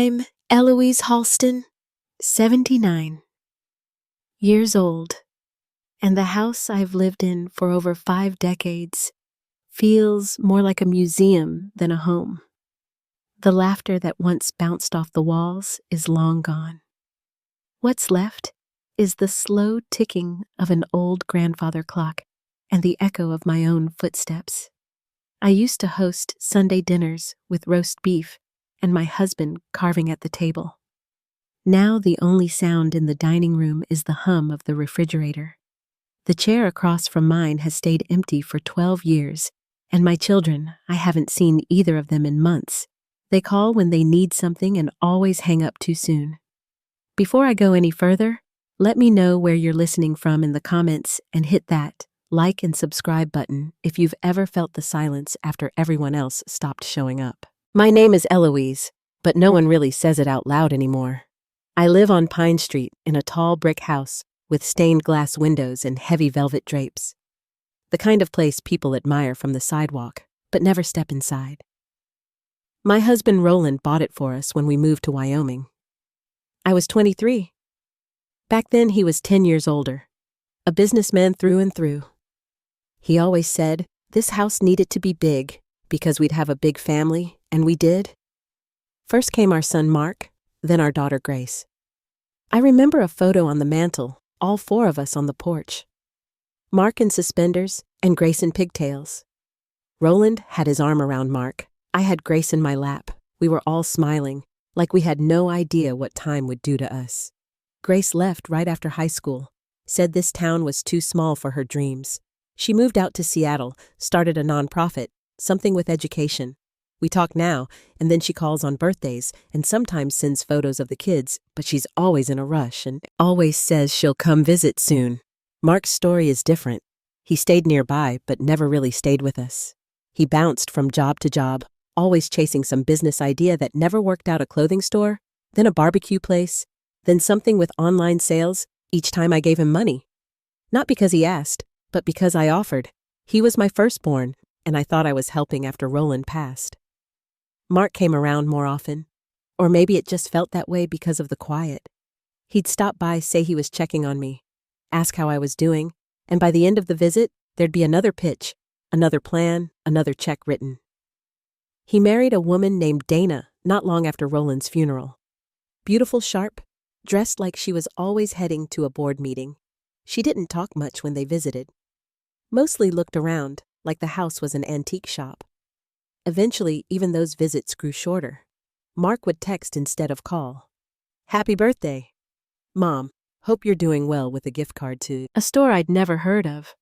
I'm Eloise Halston, 79 years old, and the house I've lived in for over 5 decades feels more like a museum than a home. The laughter that once bounced off the walls is long gone. What's left is the slow ticking of an old grandfather clock and the echo of my own footsteps. I used to host Sunday dinners with roast beef and my husband carving at the table. Now the only sound in the dining room is the hum of the refrigerator. The chair across from mine has stayed empty for 12 years, and my children, I haven't seen either of them in months. They call when they need something and always hang up too soon. Before I go any further, let me know where you're listening from in the comments and hit that like and subscribe button if you've ever felt the silence after everyone else stopped showing up. My name is Eloise, but no one really says it out loud anymore. I live on Pine Street in a tall brick house with stained glass windows and heavy velvet drapes. The kind of place people admire from the sidewalk, but never step inside. My husband Roland bought it for us when we moved to Wyoming. I was 23. Back then he was 10 years older, a businessman through and through. He always said this house needed to be big because we'd have a big family, and we did. First came our son Mark, then our daughter Grace. I remember a photo on the mantle, all 4 of us on the porch. Mark in suspenders and Grace in pigtails. Roland had his arm around Mark. I had Grace in my lap. We were all smiling, like we had no idea what time would do to us. Grace left right after high school, said this town was too small for her dreams. She moved out to Seattle, started a nonprofit, something with education. We talk now, and then she calls on birthdays and sometimes sends photos of the kids, but she's always in a rush and always says she'll come visit soon. Mark's story is different. He stayed nearby, but never really stayed with us. He bounced from job to job, always chasing some business idea that never worked out. A clothing store, then a barbecue place, then something with online sales each time I gave him money. Not because he asked, but because I offered. He was my firstborn, and I thought I was helping after Roland passed. Mark came around more often, or maybe it just felt that way because of the quiet. He'd stop by, say he was checking on me, ask how I was doing, and by the end of the visit, there'd be another pitch, another plan, another check written. He married a woman named Dana not long after Roland's funeral. Beautiful, sharp, dressed like she was always heading to a board meeting. She didn't talk much when they visited. Mostly looked around, like the house was an antique shop. Eventually, even those visits grew shorter. Mark would text instead of call. "Happy birthday. Mom, hope you're doing well," with a gift card to a store I'd never heard of.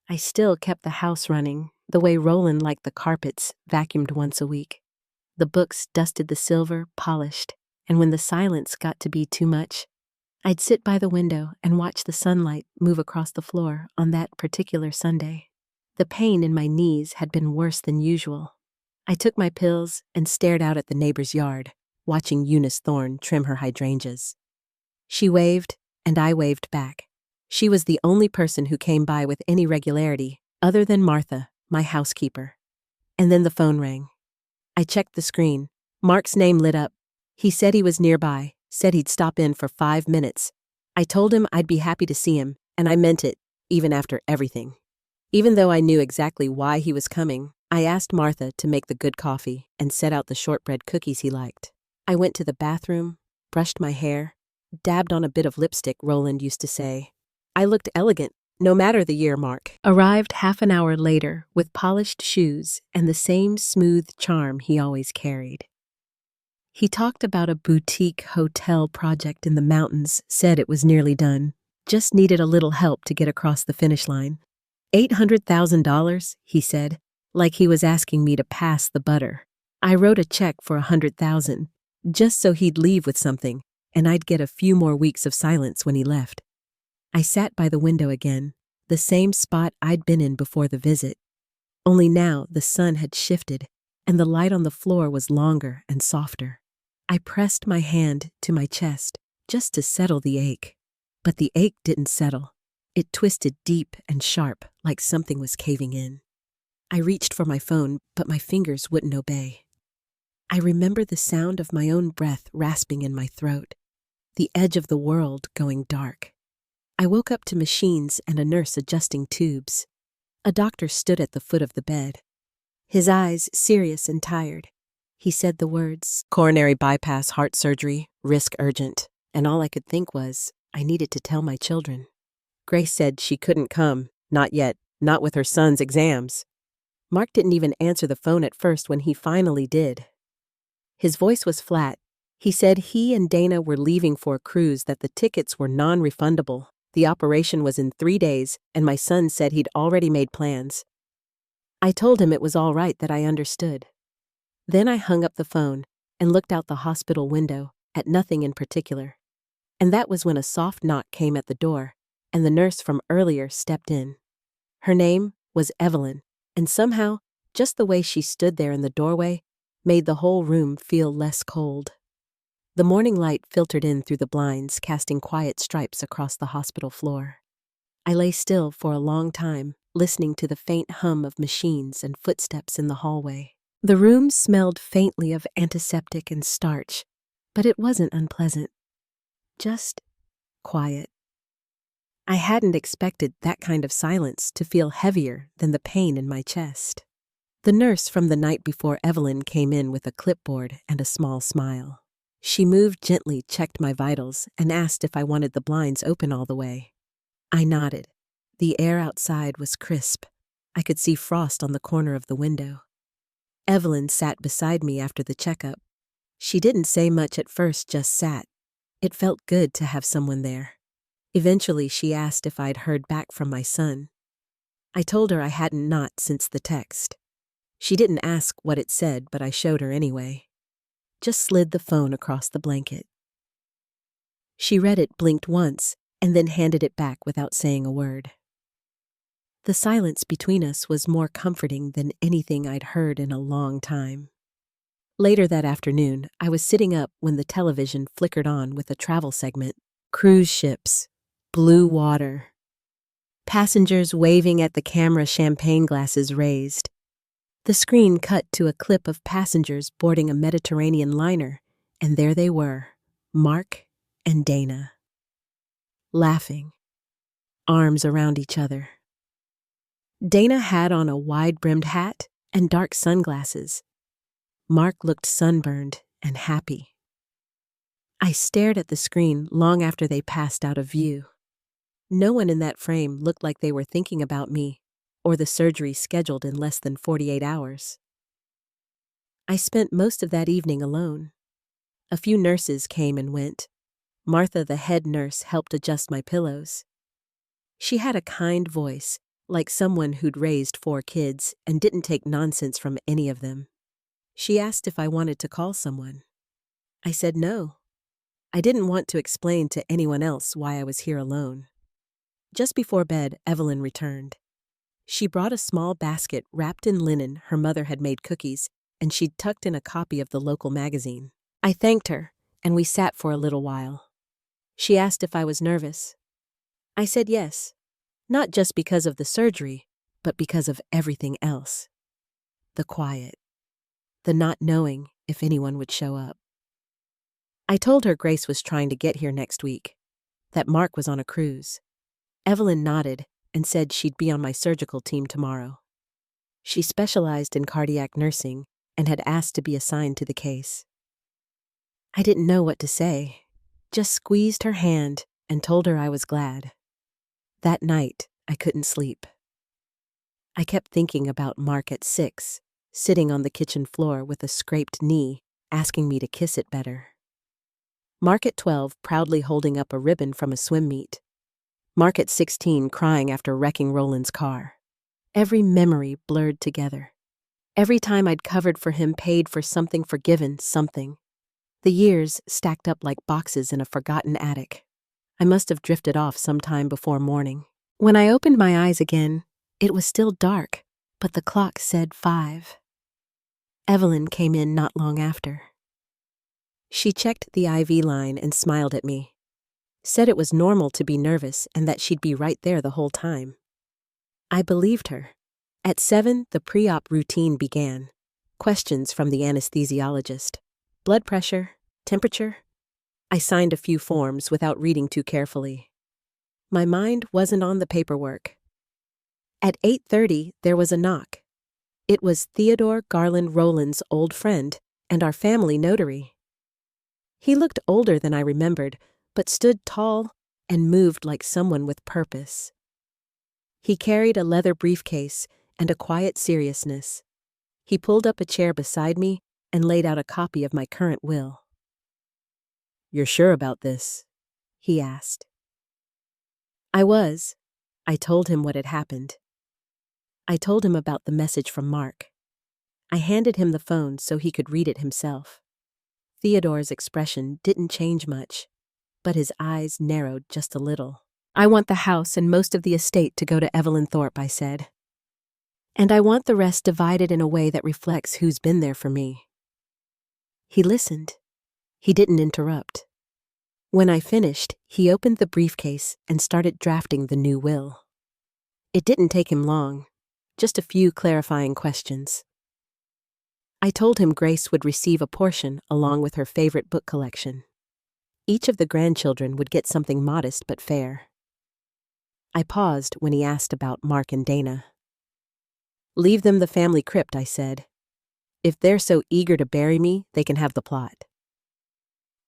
I still kept the house running, the way Roland liked the carpets vacuumed once a week. The books dusted the silver, polished, and when the silence got to be too much, I'd sit by the window and watch the sunlight move across the floor on that particular Sunday. The pain in my knees had been worse than usual. I took my pills and stared out at the neighbor's yard, watching Eunice Thorne trim her hydrangeas. She waved, and I waved back. She was the only person who came by with any regularity, other than Martha, my housekeeper. And then the phone rang. I checked the screen. Mark's name lit up. He said he was nearby, said he'd stop in for 5 minutes. I told him I'd be happy to see him, and I meant it, even after everything. Even though I knew exactly why he was coming, I asked Martha to make the good coffee and set out the shortbread cookies he liked. I went to the bathroom, brushed my hair, dabbed on a bit of lipstick, Roland used to say. I looked elegant, no matter the year. Mark arrived half an hour later with polished shoes and the same smooth charm he always carried. He talked about a boutique hotel project in the mountains, said it was nearly done, just needed a little help to get across the finish line. $800,000, he said, like he was asking me to pass the butter. I wrote a check for $100,000, just so he'd leave with something, and I'd get a few more weeks of silence when he left. I sat by the window again, the same spot I'd been in before the visit. Only now the sun had shifted, and the light on the floor was longer and softer. I pressed my hand to my chest, just to settle the ache. But the ache didn't settle. It twisted deep and sharp, like something was caving in. I reached for my phone, but my fingers wouldn't obey. I remember the sound of my own breath rasping in my throat, the edge of the world going dark. I woke up to machines and a nurse adjusting tubes. A doctor stood at the foot of the bed, his eyes serious and tired. He said the words, "Coronary bypass heart surgery, risk urgent." And all I could think was, I needed to tell my children. Grace said she couldn't come, not yet, not with her son's exams. Mark didn't even answer the phone at first when he finally did. His voice was flat. He said he and Dana were leaving for a cruise, that the tickets were non-refundable. The operation was in 3 days, and my son said he'd already made plans. I told him it was all right, that I understood. Then I hung up the phone and looked out the hospital window at nothing in particular. And that was when a soft knock came at the door, and the nurse from earlier stepped in. Her name was Evelyn, and somehow, just the way she stood there in the doorway made the whole room feel less cold. The morning light filtered in through the blinds, casting quiet stripes across the hospital floor. I lay still for a long time, listening to the faint hum of machines and footsteps in the hallway. The room smelled faintly of antiseptic and starch, but it wasn't unpleasant. Just quiet. I hadn't expected that kind of silence to feel heavier than the pain in my chest. The nurse from the night before Evelyn came in with a clipboard and a small smile. She moved gently, checked my vitals, and asked if I wanted the blinds open all the way. I nodded. The air outside was crisp. I could see frost on the corner of the window. Evelyn sat beside me after the checkup. She didn't say much at first, just sat. It felt good to have someone there. Eventually, she asked if I'd heard back from my son. I told her I hadn't, not since the text. She didn't ask what it said, but I showed her anyway. Just slid the phone across the blanket. She read it, blinked once, and then handed it back without saying a word. The silence between us was more comforting than anything I'd heard in a long time. Later that afternoon, I was sitting up when the television flickered on with a travel segment. Cruise ships, blue water. Passengers waving at the camera, champagne glasses raised. The screen cut to a clip of passengers boarding a Mediterranean liner, and there they were, Mark and Dana. Laughing, arms around each other. Dana had on a wide-brimmed hat and dark sunglasses. Mark looked sunburned and happy. I stared at the screen long after they passed out of view. No one in that frame looked like they were thinking about me or the surgery scheduled in less than 48 hours. I spent most of that evening alone. A few nurses came and went. Martha, the head nurse, helped adjust my pillows. She had a kind voice, like someone who'd raised 4 kids and didn't take nonsense from any of them. She asked if I wanted to call someone. I said no. I didn't want to explain to anyone else why I was here alone. Just before bed, Evelyn returned. She brought a small basket wrapped in linen. Her mother had made cookies, and she'd tucked in a copy of the local magazine. I thanked her, and we sat for a little while. She asked if I was nervous. I said yes, not just because of the surgery, but because of everything else. The quiet, the not knowing if anyone would show up. I told her Grace was trying to get here next week, that Mark was on a cruise. Evelyn nodded and said she'd be on my surgical team tomorrow. She specialized in cardiac nursing and had asked to be assigned to the case. I didn't know what to say, just squeezed her hand and told her I was glad. That night, I couldn't sleep. I kept thinking about Mark at 6, sitting on the kitchen floor with a scraped knee, asking me to kiss it better. Mark at 12, proudly holding up a ribbon from a swim meet. Mark at 16, crying after wrecking Roland's car. Every memory blurred together. Every time I'd covered for him, paid for something, forgiven something. The years stacked up like boxes in a forgotten attic. I must have drifted off sometime before morning. When I opened my eyes again, it was still dark, but the clock said 5. Evelyn came in not long after. She checked the IV line and smiled at me. Said it was normal to be nervous and that she'd be right there the whole time. I believed her. At 7, the pre-op routine began. questions from the anesthesiologist. Blood pressure, temperature. I signed a few forms without reading too carefully. My mind wasn't on the paperwork. At 8:30, there was a knock. It was Theodore Garland Rowland's old friend and our family notary. He looked older than I remembered, but stood tall and moved like someone with purpose. He carried a leather briefcase and a quiet seriousness. He pulled up a chair beside me and laid out a copy of my current will. "You're sure about this?" he asked. I was. I told him what had happened. I told him about the message from Mark. I handed him the phone so he could read it himself. Theodore's expression didn't change much, but his eyes narrowed just a little. "I want the house and most of the estate to go to Evelyn Thorpe," I said. "And I want the rest divided in a way that reflects who's been there for me." He listened. He didn't interrupt. When I finished, he opened the briefcase and started drafting the new will. It didn't take him long, just a few clarifying questions. I told him Grace would receive a portion along with her favorite book collection. Each of the grandchildren would get something modest but fair. I paused when he asked about Mark and Dana. "Leave them the family crypt," I said. "If they're so eager to bury me, they can have the plot."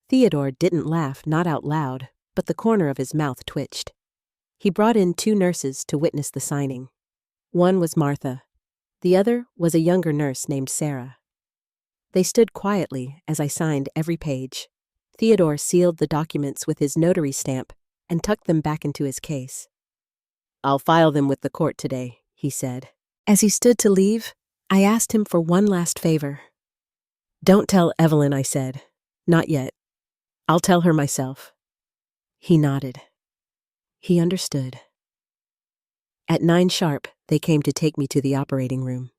Theodore didn't laugh, not out loud, but the corner of his mouth twitched. He brought in 2 nurses to witness the signing. One was Martha. The other was a younger nurse named Sarah. They stood quietly as I signed every page. Theodore sealed the documents with his notary stamp and tucked them back into his case. "I'll file them with the court today," he said. As he stood to leave, I asked him for one last favor. "Don't tell Evelyn," I said. "Not yet. I'll tell her myself." He nodded. He understood. At 9 sharp, they came to take me to the operating room.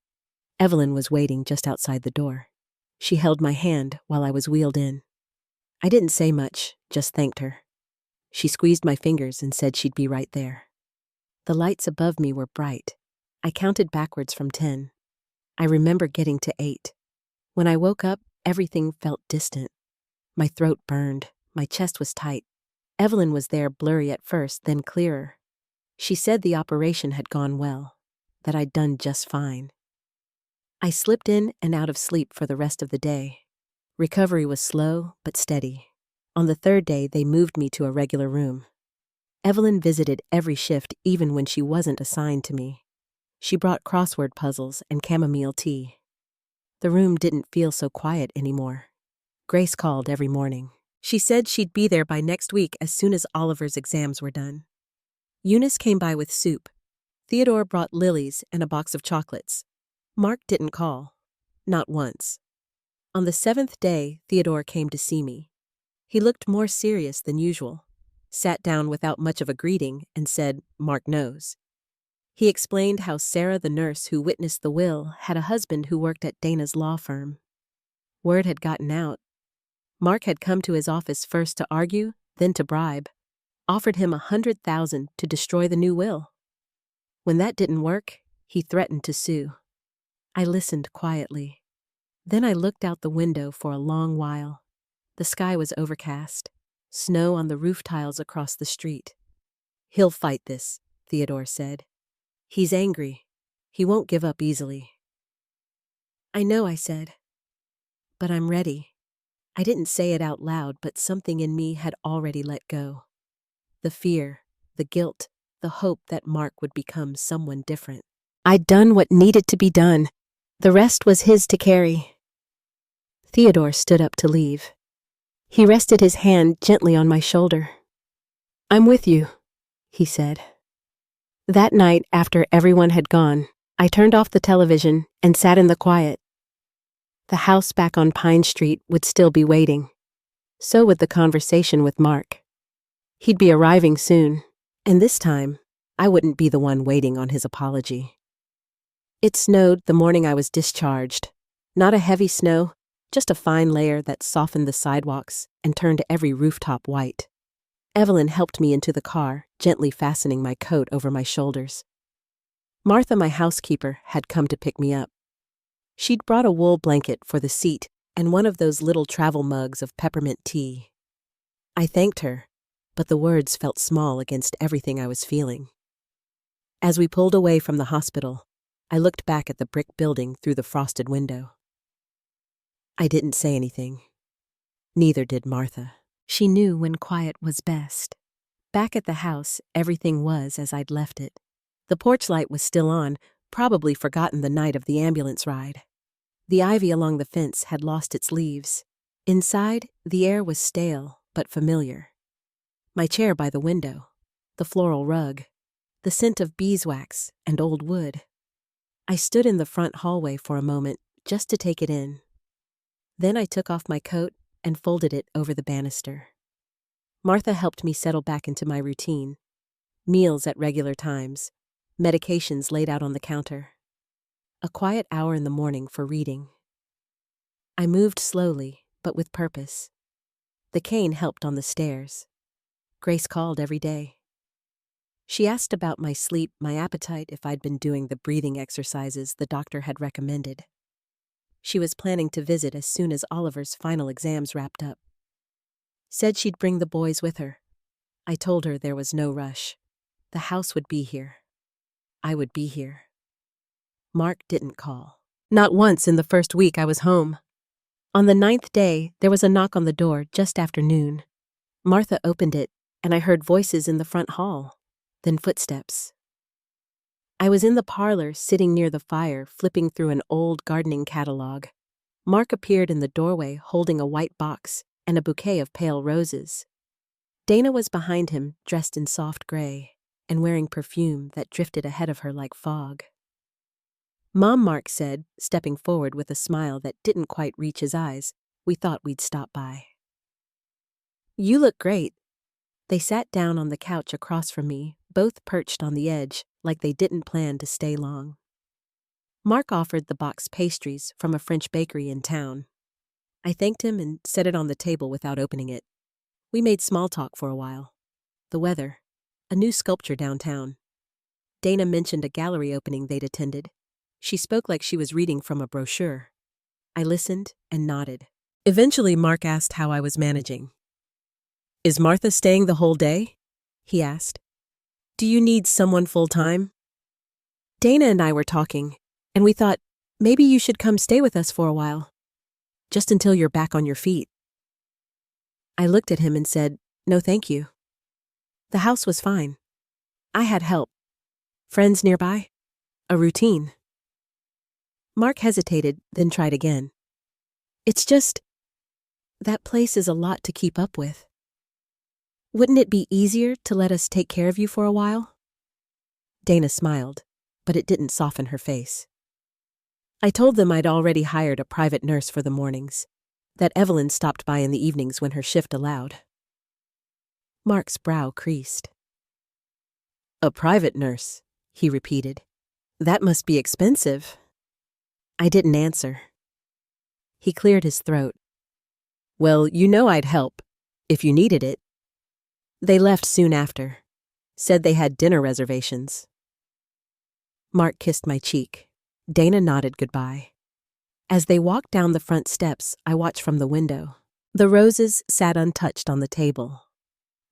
Evelyn was waiting just outside the door. She held my hand while I was wheeled in. I didn't say much, just thanked her. She squeezed my fingers and said she'd be right there. The lights above me were bright. I counted backwards from 10. I remember getting to 8. When I woke up, everything felt distant. My throat burned. My chest was tight. Evelyn was there, blurry at first, then clearer. She said the operation had gone well, that I'd done just fine. I slipped in and out of sleep for the rest of the day. Recovery was slow but steady. On the 3rd day, they moved me to a regular room. Evelyn visited every shift, even when she wasn't assigned to me. She brought crossword puzzles and chamomile tea. The room didn't feel so quiet anymore. Grace called every morning. She said she'd be there by next week as soon as Oliver's exams were done. Eunice came by with soup. Theodore brought lilies and a box of chocolates. Mark didn't call. Not once. On the 7th day, Theodore came to see me. He looked more serious than usual, sat down without much of a greeting, and said, "Mark knows." He explained how Sarah, the nurse who witnessed the will, had a husband who worked at Dana's law firm. Word had gotten out. Mark had come to his office first to argue, then to bribe, offered him $100,000 to destroy the new will. When that didn't work, he threatened to sue. I listened quietly. Then I looked out the window for a long while. The sky was overcast, snow on the roof tiles across the street. "He'll fight this," Theodore said. "He's angry. He won't give up easily." "I know," I said. "But I'm ready." I didn't say it out loud, but something in me had already let go. The fear, the guilt, the hope that Mark would become someone different. I'd done what needed to be done. The rest was his to carry. Theodore stood up to leave. He rested his hand gently on my shoulder. "I'm with you," he said. That night, after everyone had gone, I turned off the television and sat in the quiet. The house back on Pine Street would still be waiting. So would the conversation with Mark. He'd be arriving soon, and this time, I wouldn't be the one waiting on his apology. It snowed the morning I was discharged. Not a heavy snow, just a fine layer that softened the sidewalks and turned every rooftop white. Evelyn helped me into the car, gently fastening my coat over my shoulders. Martha, my housekeeper, had come to pick me up. She'd brought a wool blanket for the seat and one of those little travel mugs of peppermint tea. I thanked her, but the words felt small against everything I was feeling. As we pulled away from the hospital, I looked back at the brick building through the frosted window. I didn't say anything. Neither did Martha. She knew when quiet was best. Back at the house, everything was as I'd left it. The porch light was still on, probably forgotten the night of the ambulance ride. The ivy along the fence had lost its leaves. Inside, the air was stale but familiar. My chair by the window, the floral rug, the scent of beeswax and old wood. I stood in the front hallway for a moment just to take it in. Then I took off my coat and folded it over the banister. Martha helped me settle back into my routine. Meals at regular times, medications laid out on the counter. A quiet hour in the morning for reading. I moved slowly, but with purpose. The cane helped on the stairs. Grace called every day. She asked about my sleep, my appetite, if I'd been doing the breathing exercises the doctor had recommended. She was planning to visit as soon as Oliver's final exams wrapped up. Said she'd bring the boys with her. I told her there was no rush. The house would be here. I would be here. Mark didn't call. Not once in the first week I was home. On the 9th day, there was a knock on the door just after noon. Martha opened it, and I heard voices in the front hall, then footsteps. I was in the parlor, sitting near the fire, flipping through an old gardening catalog. Mark appeared in the doorway holding a white box and a bouquet of pale roses. Dana was behind him, dressed in soft gray, and wearing perfume that drifted ahead of her like fog. Mom, Mark said, stepping forward with a smile that didn't quite reach his eyes. We thought we'd stop by. You look great. They sat down on the couch across from me, both perched on the edge, like they didn't plan to stay long. Mark offered the box pastries from a French bakery in town. I thanked him and set it on the table without opening it. We made small talk for a while. The weather, a new sculpture downtown. Dana mentioned a gallery opening they'd attended. She spoke like she was reading from a brochure. I listened and nodded. Eventually, Mark asked how I was managing. Is Martha staying the whole day? He asked. Do you need someone full-time? Dana and I were talking, and we thought, maybe you should come stay with us for a while. Just until you're back on your feet. I looked at him and said, no thank you. The house was fine. I had help. Friends nearby. A routine. Mark hesitated, then tried again. It's just, that place is a lot to keep up with. Wouldn't it be easier to let us take care of you for a while? Dana smiled, but it didn't soften her face. I told them I'd already hired a private nurse for the mornings, that Evelyn stopped by in the evenings when her shift allowed. Mark's brow creased. A private nurse, he repeated. That must be expensive. I didn't answer. He cleared his throat. Well, you know I'd help, if you needed it. They left soon after. Said they had dinner reservations. Mark kissed my cheek. Dana nodded goodbye. As they walked down the front steps, I watched from the window. The roses sat untouched on the table.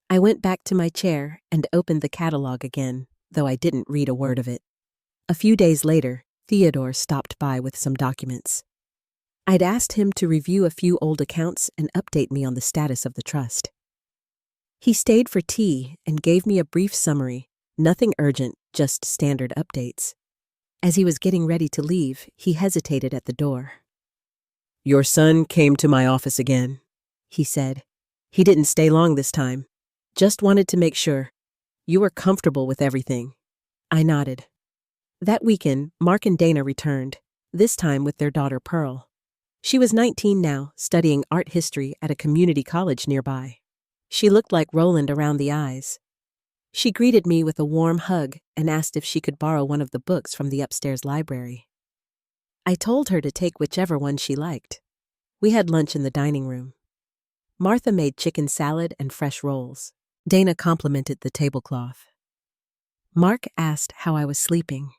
I went back to my chair and opened the catalog again, though I didn't read a word of it. A few days later, Theodore stopped by with some documents. I'd asked him to review a few old accounts and update me on the status of the trust. He stayed for tea and gave me a brief summary, nothing urgent, just standard updates. As he was getting ready to leave, he hesitated at the door. Your son came to my office again, he said. He didn't stay long this time. Just wanted to make sure you were comfortable with everything. I nodded. That weekend, Mark and Dana returned, this time with their daughter Pearl. She was 19 now, studying art history at a community college nearby. She looked like Roland around the eyes. She greeted me with a warm hug and asked if she could borrow one of the books from the upstairs library. I told her to take whichever one she liked. We had lunch in the dining room. Martha made chicken salad and fresh rolls. Dana complimented the tablecloth. Mark asked how I was sleeping.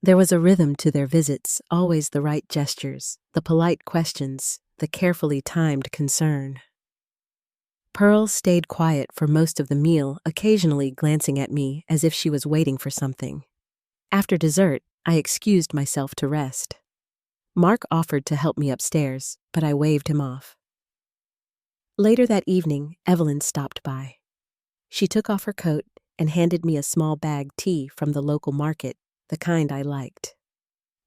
There was a rhythm to their visits, always the right gestures, the polite questions, the carefully timed concern. Pearl stayed quiet for most of the meal, occasionally glancing at me as if she was waiting for something. After dessert, I excused myself to rest. Mark offered to help me upstairs, but I waved him off. Later that evening, Evelyn stopped by. She took off her coat and handed me a small bag tea from the local market, the kind I liked.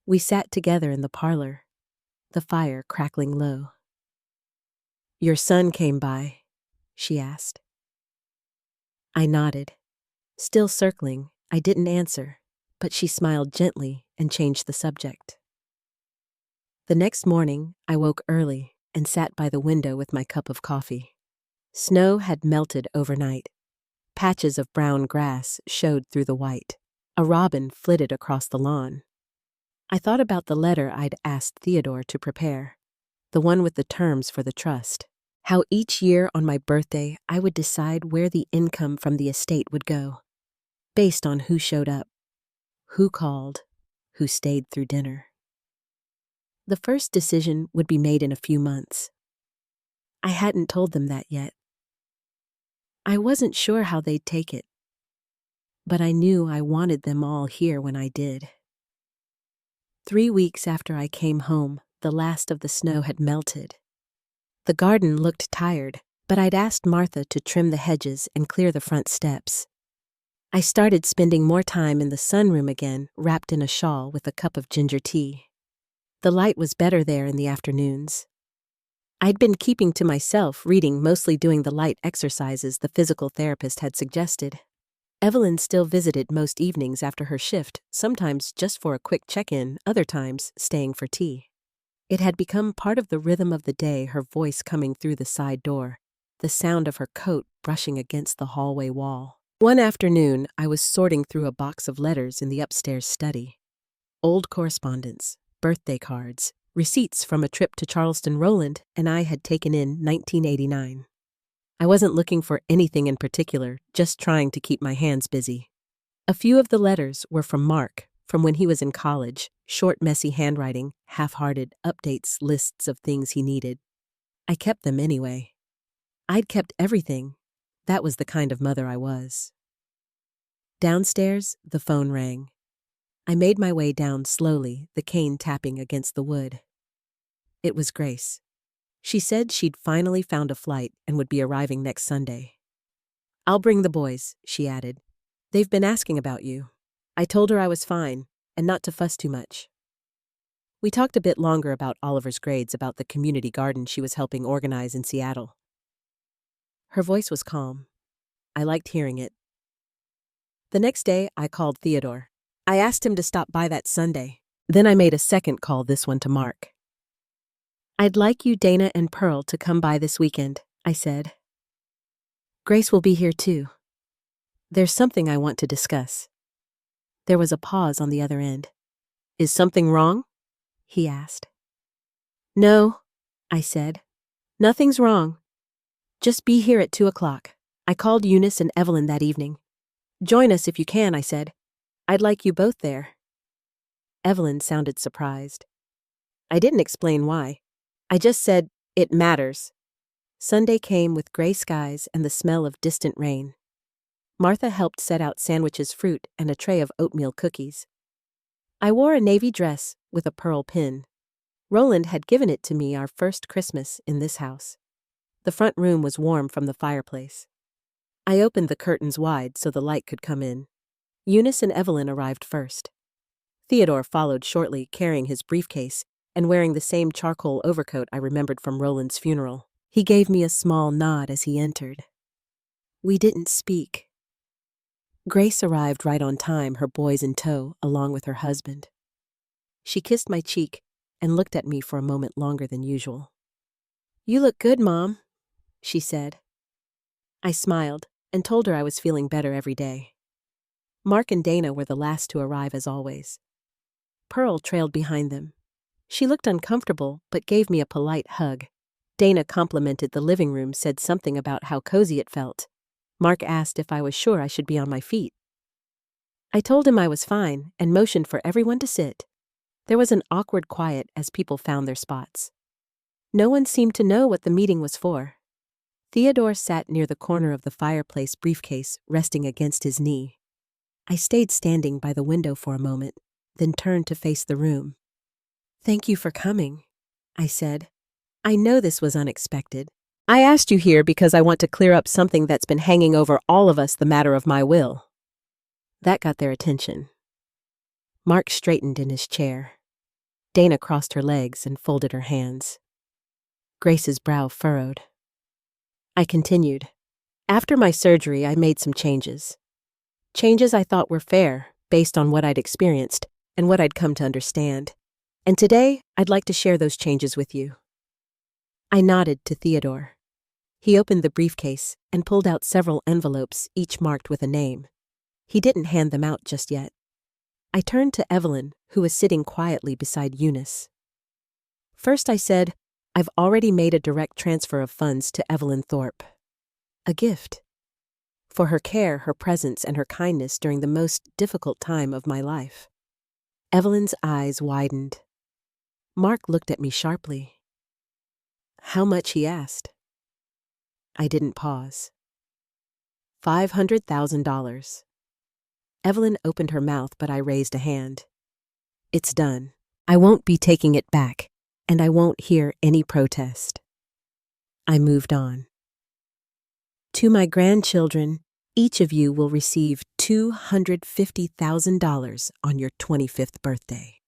We sat together in the parlor, the fire crackling low. "Your son came by," she asked. I nodded. Still circling, I didn't answer, but she smiled gently and changed the subject. The next morning, I woke early and sat by the window with my cup of coffee. Snow had melted overnight. Patches of brown grass showed through the white. A robin flitted across the lawn. I thought about the letter I'd asked Theodore to prepare, the one with the terms for the trust. How each year on my birthday I would decide where the income from the estate would go, based on who showed up, who called, who stayed through dinner. The first decision would be made in a few months. I hadn't told them that yet. I wasn't sure how they'd take it, but I knew I wanted them all here when I did. 3 weeks after I came home, the last of the snow had melted. The garden looked tired, but I'd asked Martha to trim the hedges and clear the front steps. I started spending more time in the sunroom again, wrapped in a shawl with a cup of ginger tea. The light was better there in the afternoons. I'd been keeping to myself, reading, mostly doing the light exercises the physical therapist had suggested. Evelyn still visited most evenings after her shift, sometimes just for a quick check-in, other times staying for tea. It had become part of the rhythm of the day, her voice coming through the side door, the sound of her coat brushing against the hallway wall. One afternoon, I was sorting through a box of letters in the upstairs study. Old correspondence, birthday cards, receipts from a trip to Charleston Roland and I had taken in 1989. I wasn't looking for anything in particular, just trying to keep my hands busy. A few of the letters were from Mark, from when he was in college, short, messy handwriting, half-hearted updates, lists of things he needed. I kept them anyway. I'd kept everything. That was the kind of mother I was. Downstairs, the phone rang. I made my way down slowly, the cane tapping against the wood. It was Grace. She said she'd finally found a flight and would be arriving next Sunday. "I'll bring the boys," she added. "They've been asking about you." I told her I was fine, and not to fuss too much. We talked a bit longer about Oliver's grades, about the community garden she was helping organize in Seattle. Her voice was calm. I liked hearing it. The next day, I called Theodore. I asked him to stop by that Sunday. Then I made a second call, this one to Mark. "I'd like you, Dana, and Pearl to come by this weekend," I said. "Grace will be here too. There's something I want to discuss." There was a pause on the other end. "Is something wrong?" he asked. "No," I said. "Nothing's wrong. Just be here at 2 o'clock. I called Eunice and Evelyn that evening. Join us if you can," I said. "I'd like you both there." Evelyn sounded surprised. I didn't explain why. I just said, "It matters." Sunday came with gray skies and the smell of distant rain. Martha helped set out sandwiches, fruit, and a tray of oatmeal cookies. I wore a navy dress with a pearl pin. Roland had given it to me our first Christmas in this house. The front room was warm from the fireplace. I opened the curtains wide so the light could come in. Eunice and Evelyn arrived first. Theodore followed shortly, carrying his briefcase and wearing the same charcoal overcoat I remembered from Roland's funeral. He gave me a small nod as he entered. We didn't speak. Grace arrived right on time, her boys in tow, along with her husband. She kissed my cheek and looked at me for a moment longer than usual. "You look good, Mom," she said. I smiled and told her I was feeling better every day. Mark and Dana were the last to arrive as always. Pearl trailed behind them. She looked uncomfortable but gave me a polite hug. Dana complimented the living room, said something about how cozy it felt. Mark asked if I was sure I should be on my feet. I told him I was fine and motioned for everyone to sit. There was an awkward quiet as people found their spots. No one seemed to know what the meeting was for. Theodore sat near the corner of the fireplace, briefcase resting against his knee. I stayed standing by the window for a moment, then turned to face the room. "Thank you for coming," I said. "I know this was unexpected. I asked you here because I want to clear up something that's been hanging over all of us, the matter of my will." That got their attention. Mark straightened in his chair. Dana crossed her legs and folded her hands. Grace's brow furrowed. I continued. "After my surgery, I made some changes. Changes I thought were fair, based on what I'd experienced and what I'd come to understand. And today, I'd like to share those changes with you." I nodded to Theodore. He opened the briefcase and pulled out several envelopes, each marked with a name. He didn't hand them out just yet. I turned to Evelyn, who was sitting quietly beside Eunice. First I said, "I've already made a direct transfer of funds to Evelyn Thorpe. A gift. For her care, her presence, and her kindness during the most difficult time of my life." Evelyn's eyes widened. Mark looked at me sharply. "How much?" he asked. I didn't pause. $500,000. Evelyn opened her mouth, but I raised a hand. "It's done. I won't be taking it back, and I won't hear any protest." I moved on. "To my grandchildren, each of you will receive $250,000 on your 25th birthday.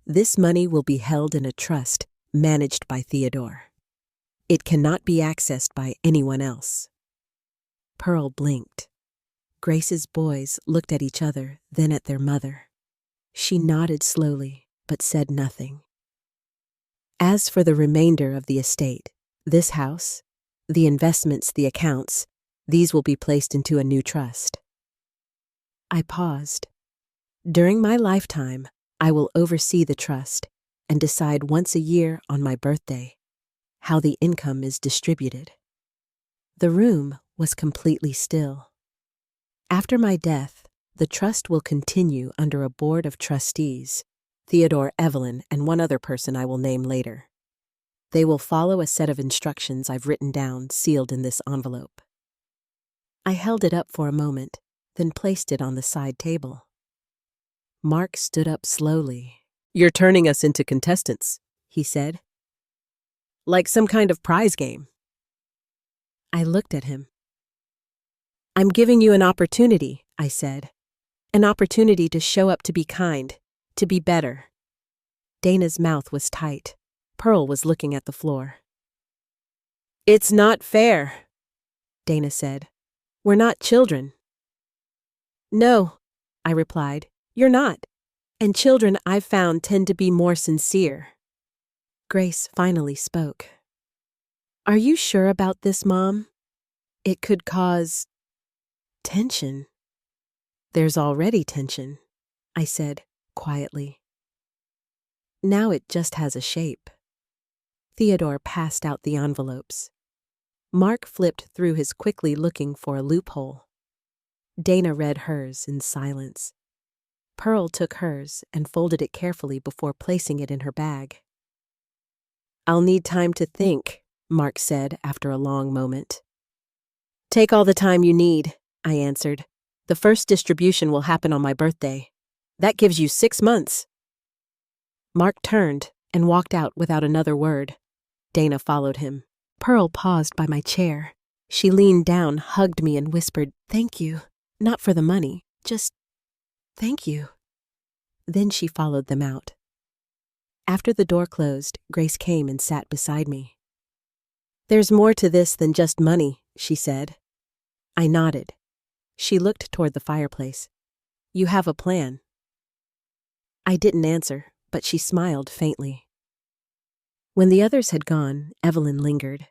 This money will be held in a trust managed by Theodore. It cannot be accessed by anyone else." Pearl blinked. Grace's boys looked at each other, then at their mother. She nodded slowly, but said nothing. "As for the remainder of the estate, this house, the investments, the accounts, these will be placed into a new trust." I paused. "During my lifetime, I will oversee the trust and decide once a year on my birthday how the income is distributed." The room was completely still. After my death, the trust will continue under a board of trustees, Theodore, Evelyn, and one other person I will name later. They will follow a set of instructions I've written down, sealed in this envelope. I held it up for a moment, then placed it on the side table. Mark stood up slowly. "You're turning us into contestants," he said. "Like some kind of prize game." I looked at him. "I'm giving you an opportunity," I said. "An opportunity to show up, to be kind, to be better." Dana's mouth was tight. Pearl was looking at the floor. "It's not fair," Dana said. "We're not children." "No," I replied, "you're not. And children, I've found, tend to be more sincere." Grace finally spoke. "Are you sure about this, Mom? It could cause tension." "There's already tension," I said quietly. "Now it just has a shape." Theodore passed out the envelopes. Mark flipped through his quickly, looking for a loophole. Dana read hers in silence. Pearl took hers and folded it carefully before placing it in her bag. "I'll need time to think," Mark said after a long moment. "Take all the time you need," I answered. "The first distribution will happen on my birthday. That gives you 6 months." Mark turned and walked out without another word. Dana followed him. Pearl paused by my chair. She leaned down, hugged me, and whispered, "Thank you. Not for the money, just thank you." Then she followed them out. After the door closed, Grace came and sat beside me. "There's more to this than just money," she said. I nodded. She looked toward the fireplace. "You have a plan." I didn't answer, but she smiled faintly. When the others had gone, Evelyn lingered.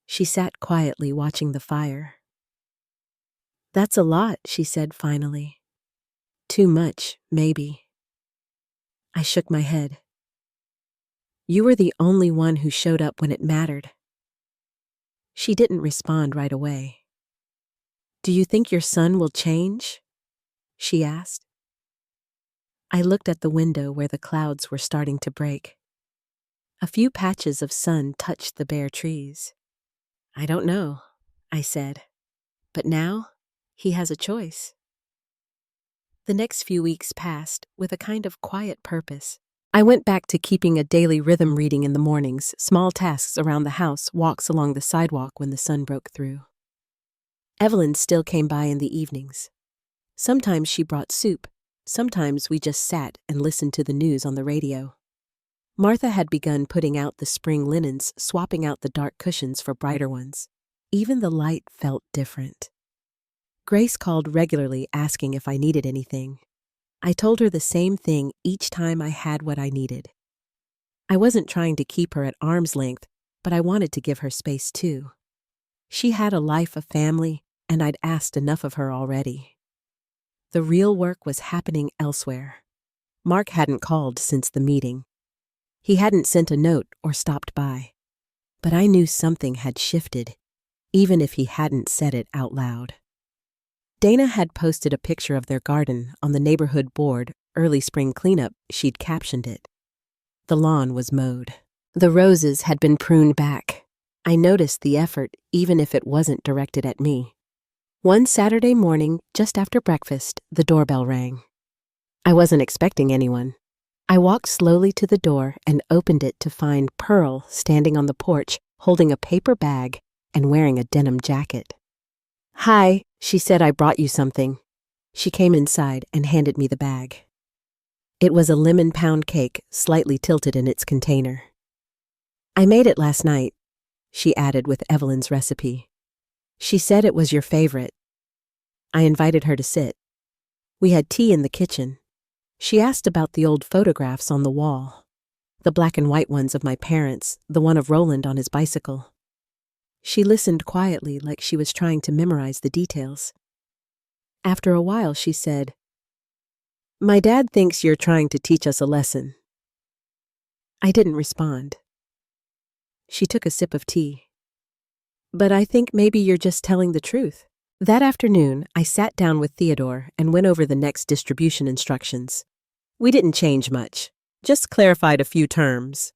She sat quietly watching the fire. "That's a lot," she said finally. "Too much, maybe." I shook my head. "You were the only one who showed up when it mattered." She didn't respond right away. "Do you think your son will change?" she asked. I looked at the window where the clouds were starting to break. A few patches of sun touched the bare trees. I don't know, I said. But now, he has a choice. The next few weeks passed with a kind of quiet purpose. I went back to keeping a daily rhythm, reading in the mornings, small tasks around the house, walks along the sidewalk when the sun broke through. Evelyn still came by in the evenings. Sometimes she brought soup. Sometimes we just sat and listened to the news on the radio. Martha had begun putting out the spring linens, swapping out the dark cushions for brighter ones. Even the light felt different. Grace called regularly, asking if I needed anything. I told her the same thing each time I had what I needed. I wasn't trying to keep her at arm's length, but I wanted to give her space too. She had a life, a family, and I'd asked enough of her already. The real work was happening elsewhere. Mark hadn't called since the meeting. He hadn't sent a note or stopped by. But I knew something had shifted, even if he hadn't said it out loud. Dana had posted a picture of their garden on the neighborhood board, early spring cleanup. She'd captioned it. The lawn was mowed. The roses had been pruned back. I noticed the effort, even if it wasn't directed at me. One Saturday morning, just after breakfast, the doorbell rang. I wasn't expecting anyone. I walked slowly to the door and opened it to find Pearl standing on the porch, holding a paper bag and wearing a denim jacket. "Hi," she said, "I brought you something." She came inside and handed me the bag. It was a lemon pound cake, slightly tilted in its container. "I made it last night," she added with Evelyn's recipe. "She said it was your favorite." I invited her to sit. We had tea in the kitchen. She asked about the old photographs on the wall. The black and white ones of my parents, the one of Roland on his bicycle. She listened quietly, like she was trying to memorize the details. After a while, she said, "My dad thinks you're trying to teach us a lesson." I didn't respond. She took a sip of tea. "But I think maybe you're just telling the truth." That afternoon, I sat down with Theodore and went over the next distribution instructions. We didn't change much, just clarified a few terms.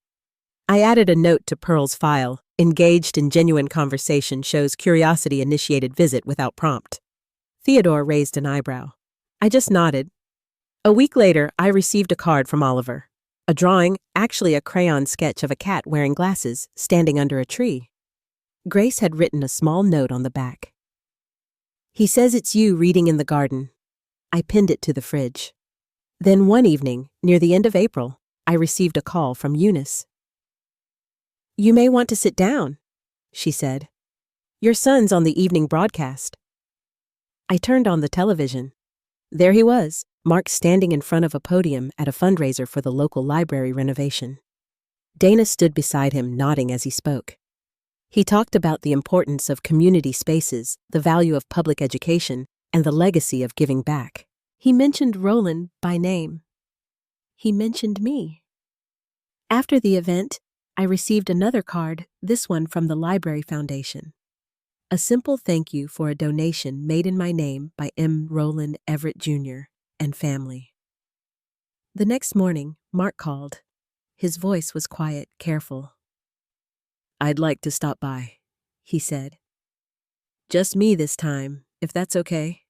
I added a note to Pearl's file: engaged in genuine conversation shows curiosity-initiated visit without prompt. Theodore raised an eyebrow. I just nodded. A week later, I received a card from Oliver. A drawing, actually a crayon sketch of a cat wearing glasses, standing under a tree. Grace had written a small note on the back. "He says it's you reading in the garden." I pinned it to the fridge. Then one evening, near the end of April, I received a call from Eunice. "You may want to sit down," she said. "Your son's on the evening broadcast." I turned on the television. There he was, Mark standing in front of a podium at a fundraiser for the local library renovation. Dana stood beside him, nodding as he spoke. He talked about the importance of community spaces, the value of public education, and the legacy of giving back. He mentioned Roland by name. He mentioned me. After the event, I received another card, this one from the Library Foundation. A simple thank you for a donation made in my name by M. Roland Everett Jr. and family. The next morning, Mark called. His voice was quiet, careful. "I'd like to stop by," he said. "Just me this time, if that's okay."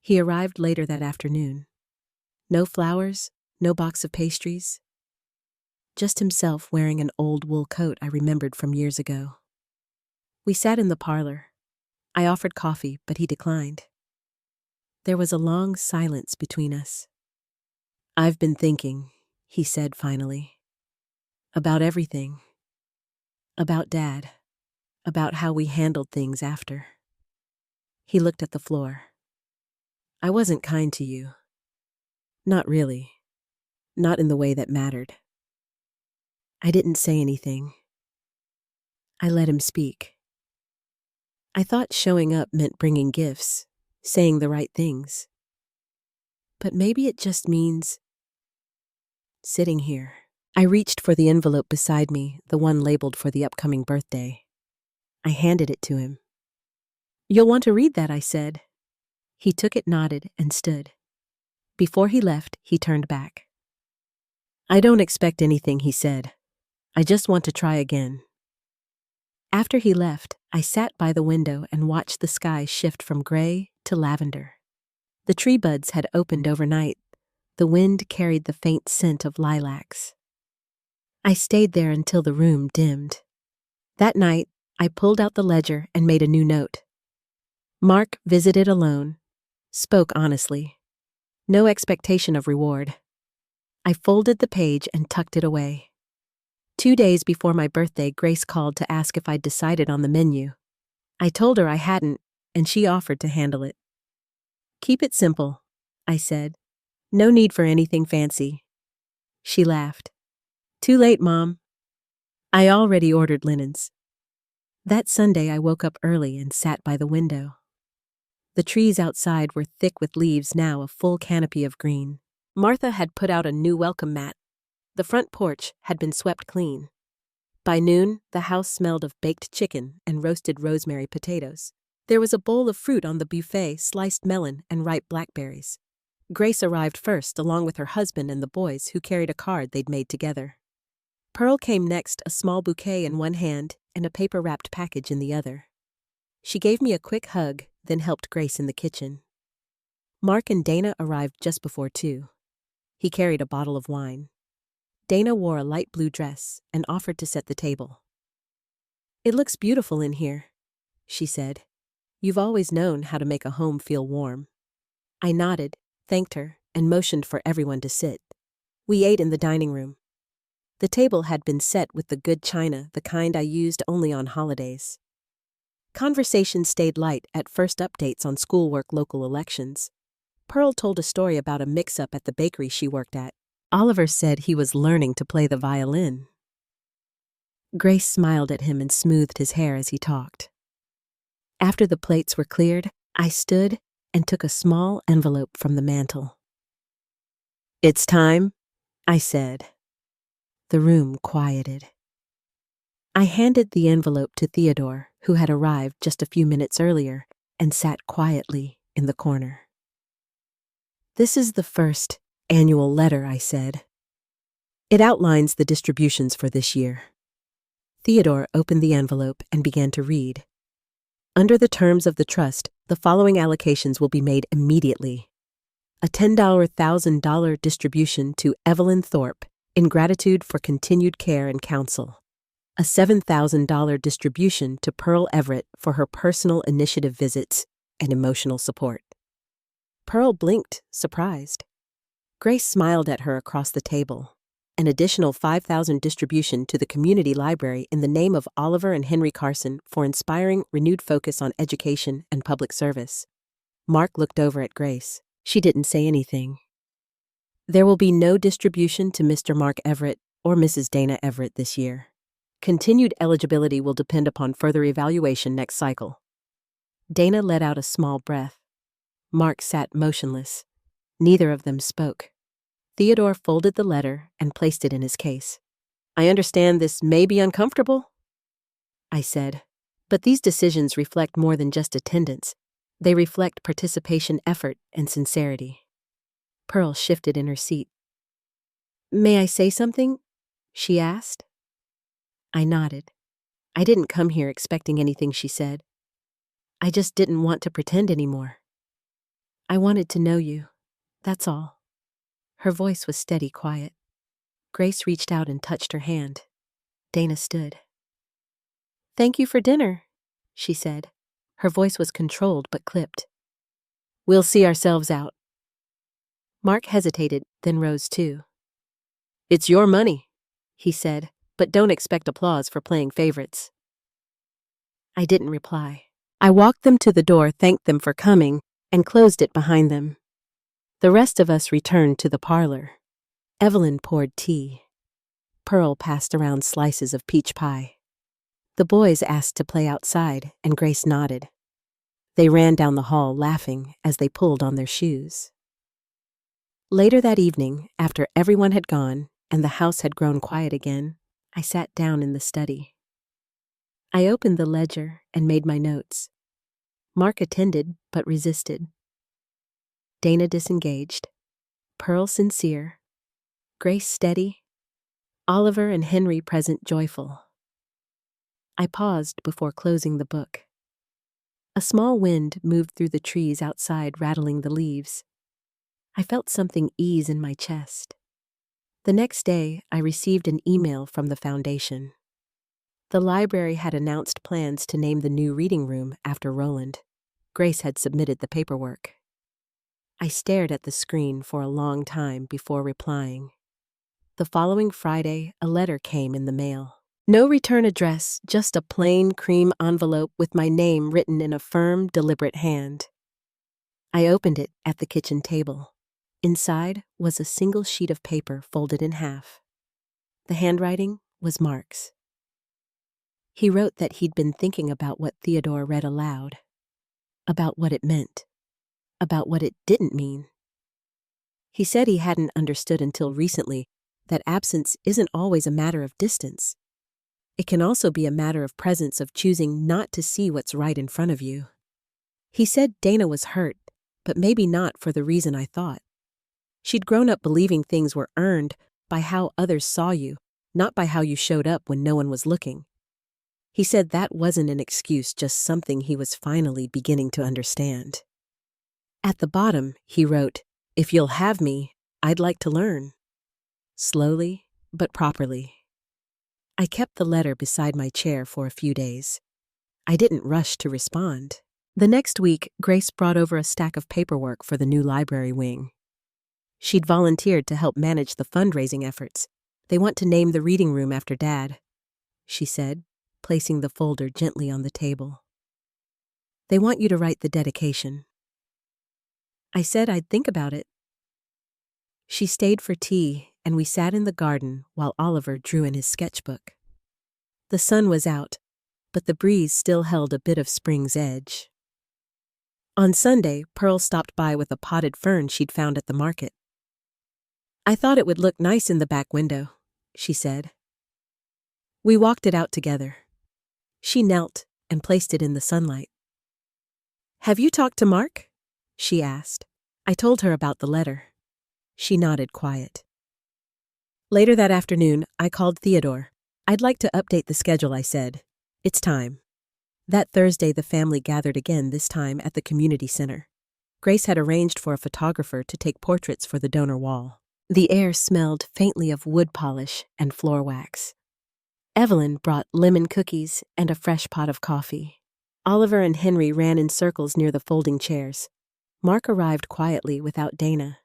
He arrived later that afternoon. No flowers, no box of pastries. Just himself wearing an old wool coat I remembered from years ago. We sat in the parlor. I offered coffee, but he declined. There was a long silence between us. "I've been thinking," he said finally, "about everything. About Dad. About how we handled things after." He looked at the floor. "I wasn't kind to you. Not really. Not in the way that mattered." I didn't say anything. I let him speak. I thought showing up meant bringing gifts, saying the right things. But maybe it just means sitting here. I reached for the envelope beside me, the one labeled for the upcoming birthday. I handed it to him. "You'll want to read that," I said. He took it, nodded, and stood. Before he left, he turned back. "I don't expect anything," he said. "I just want to try again." After he left, I sat by the window and watched the sky shift from gray to lavender. The tree buds had opened overnight. The wind carried the faint scent of lilacs. I stayed there until the room dimmed. That night, I pulled out the ledger and made a new note. Mark visited alone, spoke honestly. No expectation of reward. I folded the page and tucked it away. 2 days before my birthday, Grace called to ask if I'd decided on the menu. I told her I hadn't, and she offered to handle it. "Keep it simple," I said. "No need for anything fancy." She laughed. "Too late, Mom. I already ordered linens." That Sunday, I woke up early and sat by the window. The trees outside were thick with leaves, now a full canopy of green. Martha had put out a new welcome mat. The front porch had been swept clean. By noon, the house smelled of baked chicken and roasted rosemary potatoes. There was a bowl of fruit on the buffet, sliced melon and ripe blackberries. Grace arrived first, along with her husband and the boys, who carried a card they'd made together. Pearl came next, a small bouquet in one hand and a paper-wrapped package in the other. She gave me a quick hug, then helped Grace in the kitchen. Mark and Dana arrived just before 2. He carried a bottle of wine. Dana wore a light blue dress and offered to set the table. "It looks beautiful in here," she said. "You've always known how to make a home feel warm." I nodded, thanked her, and motioned for everyone to sit. We ate in the dining room. The table had been set with the good china, the kind I used only on holidays. Conversation stayed light, at first updates on schoolwork, local elections. Pearl told a story about a mix-up at the bakery she worked at. Oliver said he was learning to play the violin. Grace smiled at him and smoothed his hair as he talked. After the plates were cleared, I stood and took a small envelope from the mantel. "It's time," I said. The room quieted. I handed the envelope to Theodore, who had arrived just a few minutes earlier, and sat quietly in the corner. "This is the first annual letter," I said. "It outlines the distributions for this year." Theodore opened the envelope and began to read. "Under the terms of the trust, the following allocations will be made immediately. A $10,000 distribution to Evelyn Thorpe in gratitude for continued care and counsel. A $7,000 distribution to Pearl Everett for her personal initiative visits and emotional support." Pearl blinked, surprised. Grace smiled at her across the table. An additional $5,000 distribution to the community library in the name of Oliver and Henry Carson for inspiring renewed focus on education and public service. Mark looked over at Grace. She didn't say anything. "There will be no distribution to Mr. Mark Everett or Mrs. Dana Everett this year. Continued eligibility will depend upon further evaluation next cycle." Dana let out a small breath. Mark sat motionless. Neither of them spoke. Theodore folded the letter and placed it in his case. "I understand this may be uncomfortable," I said, "but these decisions reflect more than just attendance. They reflect participation, effort, and sincerity." Pearl shifted in her seat. "May I say something?" she asked. I nodded. I didn't come here expecting anything, she said. I just didn't want to pretend anymore. "I wanted to know you, that's all." Her voice was steady, quiet. Grace reached out and touched her hand. Dana stood. "Thank you for dinner," she said. Her voice was controlled but clipped. "We'll see ourselves out." Mark hesitated, then rose too. "It's your money," he said, "but don't expect applause for playing favorites." I didn't reply. I walked them to the door, thanked them for coming, and closed it behind them. The rest of us returned to the parlor. Evelyn poured tea. Pearl passed around slices of peach pie. The boys asked to play outside, and Grace nodded. They ran down the hall laughing as they pulled on their shoes. Later that evening, after everyone had gone and the house had grown quiet again, I sat down in the study. I opened the ledger and made my notes. Mark attended but resisted. Dana disengaged, Pearl sincere, Grace steady, Oliver and Henry present joyful. I paused before closing the book. A small wind moved through the trees outside, rattling the leaves. I felt something ease in my chest. The next day, I received an email from the foundation. The library had announced plans to name the new reading room after Roland. Grace had submitted the paperwork. I stared at the screen for a long time before replying. The following Friday, a letter came in the mail. No return address, just a plain cream envelope with my name written in a firm, deliberate hand. I opened it at the kitchen table. Inside was a single sheet of paper folded in half. The handwriting was Mark's. He wrote that he'd been thinking about what Theodore read aloud, about what it meant, about what it didn't mean. He said he hadn't understood until recently that absence isn't always a matter of distance. It can also be a matter of presence, of choosing not to see what's right in front of you. He said Dana was hurt, but maybe not for the reason I thought. She'd grown up believing things were earned by how others saw you, not by how you showed up when no one was looking. He said that wasn't an excuse, just something he was finally beginning to understand. At the bottom, he wrote, "If you'll have me, I'd like to learn." Slowly, but properly. I kept the letter beside my chair for a few days. I didn't rush to respond. The next week, Grace brought over a stack of paperwork for the new library wing. She'd volunteered to help manage the fundraising efforts. They want to name the reading room after Dad, she said, placing the folder gently on the table. They want you to write the dedication. I said I'd think about it. She stayed for tea, and we sat in the garden while Oliver drew in his sketchbook. The sun was out, but the breeze still held a bit of spring's edge. On Sunday, Pearl stopped by with a potted fern she'd found at the market. "I thought it would look nice in the back window," she said. We walked it out together. She knelt and placed it in the sunlight. "Have you talked to Mark?" she asked. I told her about the letter. She nodded quiet. Later that afternoon, I called Theodore. "I'd like to update the schedule," I said. "It's time." That Thursday, the family gathered again, this time at the community center. Grace had arranged for a photographer to take portraits for the donor wall. The air smelled faintly of wood polish and floor wax. Evelyn brought lemon cookies and a fresh pot of coffee. Oliver and Henry ran in circles near the folding chairs. Mark arrived quietly without Dana.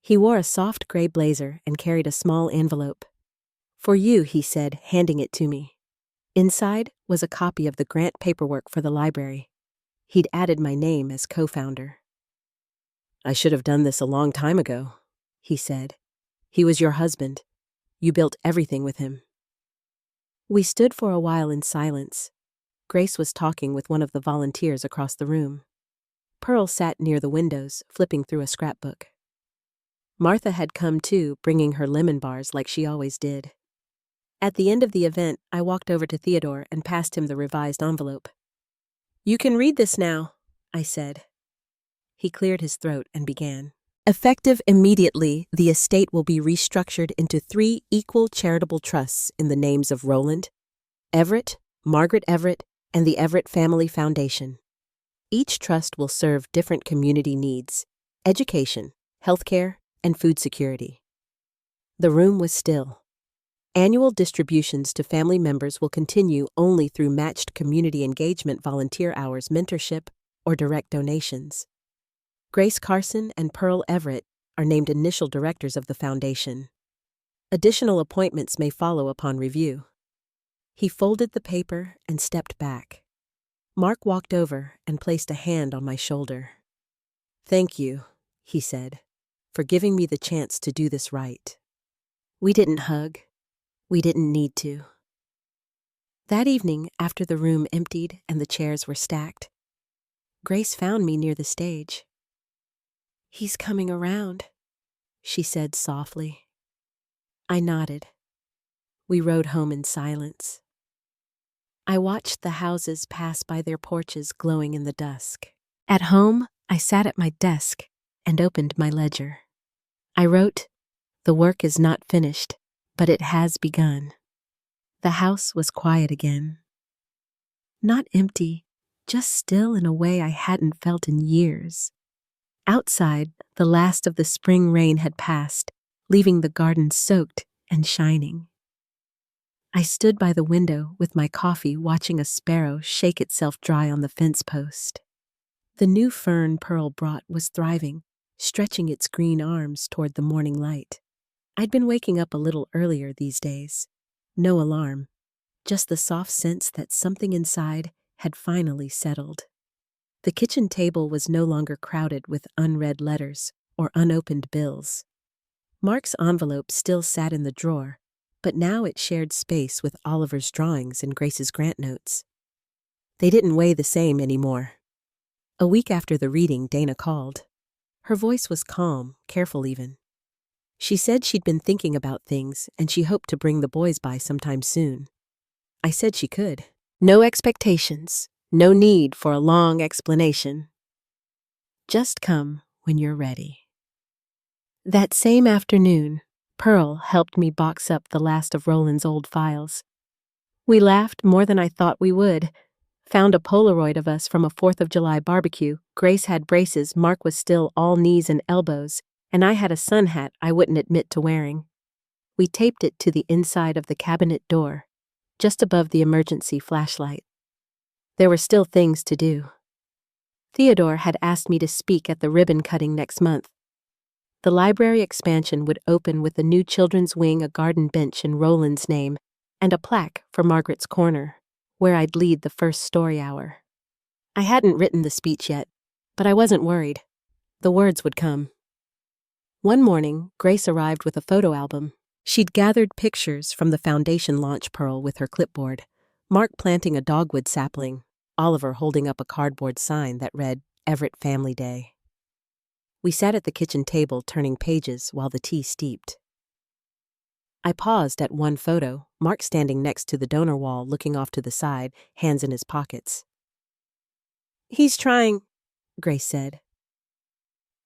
He wore a soft gray blazer and carried a small envelope. "For you," he said, handing it to me. Inside was a copy of the grant paperwork for the library. He'd added my name as co-founder. "I should have done this a long time ago," he said. "He was your husband. You built everything with him." We stood for a while in silence. Grace was talking with one of the volunteers across the room. Pearl sat near the windows, flipping through a scrapbook. Martha had come too, bringing her lemon bars like she always did. At the end of the event, I walked over to Theodore and passed him the revised envelope. "You can read this now," I said. He cleared his throat and began. "Effective immediately, the estate will be restructured into 3 equal charitable trusts in the names of Roland, Everett, Margaret Everett, and the Everett Family Foundation. Each trust will serve different community needs: education, healthcare, and food security." The room was still. Annual distributions to family members will continue only through matched community engagement, volunteer hours, mentorship, or direct donations. Grace Carson and Pearl Everett are named initial directors of the foundation. Additional appointments may follow upon review. He folded the paper and stepped back. Mark walked over and placed a hand on my shoulder. "Thank you," he said, "for giving me the chance to do this right." We didn't hug. We didn't need to. That evening, after the room emptied and the chairs were stacked, Grace found me near the stage. "He's coming around," she said softly. I nodded. We rode home in silence. I watched the houses pass by, their porches glowing in the dusk. At home, I sat at my desk and opened my ledger. I wrote, "The work is not finished, but it has begun." The house was quiet again. Not empty, just still in a way I hadn't felt in years. Outside, the last of the spring rain had passed, leaving the garden soaked and shining. I stood by the window with my coffee, watching a sparrow shake itself dry on the fence post. The new fern Pearl brought was thriving, stretching its green arms toward the morning light. I'd been waking up a little earlier these days. No alarm, just the soft sense that something inside had finally settled. The kitchen table was no longer crowded with unread letters or unopened bills. Mark's envelope still sat in the drawer, but now it shared space with Oliver's drawings and Grace's grant notes. They didn't weigh the same anymore. A week after the reading, Dana called. Her voice was calm, careful even. She said she'd been thinking about things and she hoped to bring the boys by sometime soon. I said she could. No expectations, no need for a long explanation. Just come when you're ready. That same afternoon, Pearl helped me box up the last of Roland's old files. We laughed more than I thought we would. Found a Polaroid of us from a 4th of July barbecue. Grace had braces, Mark was still all knees and elbows, and I had a sun hat I wouldn't admit to wearing. We taped it to the inside of the cabinet door, just above the emergency flashlight. There were still things to do. Theodore had asked me to speak at the ribbon cutting next month. The library expansion would open with a new children's wing, a garden bench in Roland's name, and a plaque for Margaret's Corner, where I'd lead the first story hour. I hadn't written the speech yet, but I wasn't worried. The words would come. One morning, Grace arrived with a photo album. She'd gathered pictures from the foundation launch Pearl with her clipboard, Mark planting a dogwood sapling, Oliver holding up a cardboard sign that read, "Everett Family Day." We sat at the kitchen table turning pages while the tea steeped. I paused at one photo, Mark standing next to the donor wall looking off to the side, hands in his pockets. "He's trying," Grace said.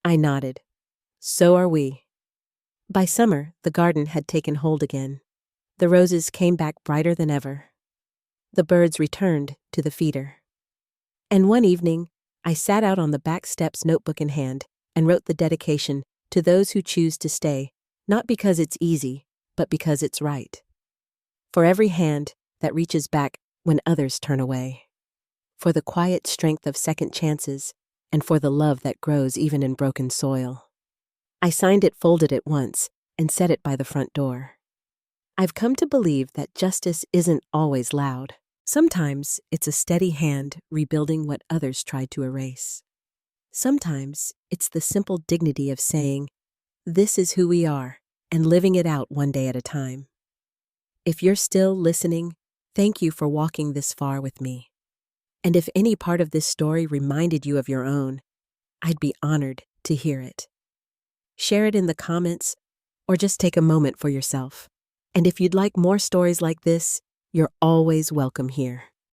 I nodded. So are we. By summer, the garden had taken hold again. The roses came back brighter than ever. The birds returned to the feeder. And one evening, I sat out on the back steps, notebook in hand, and wrote the dedication to those who choose to stay, not because it's easy, but because it's right. For every hand that reaches back when others turn away. For the quiet strength of second chances, and for the love that grows even in broken soil. I signed it, folded it once, and set it by the front door. I've come to believe that justice isn't always loud. Sometimes it's a steady hand rebuilding what others tried to erase. Sometimes it's the simple dignity of saying, "This is who we are," and living it out one day at a time. If you're still listening, thank you for walking this far with me. And if any part of this story reminded you of your own, I'd be honored to hear it. Share it in the comments, or just take a moment for yourself. And if you'd like more stories like this, you're always welcome here.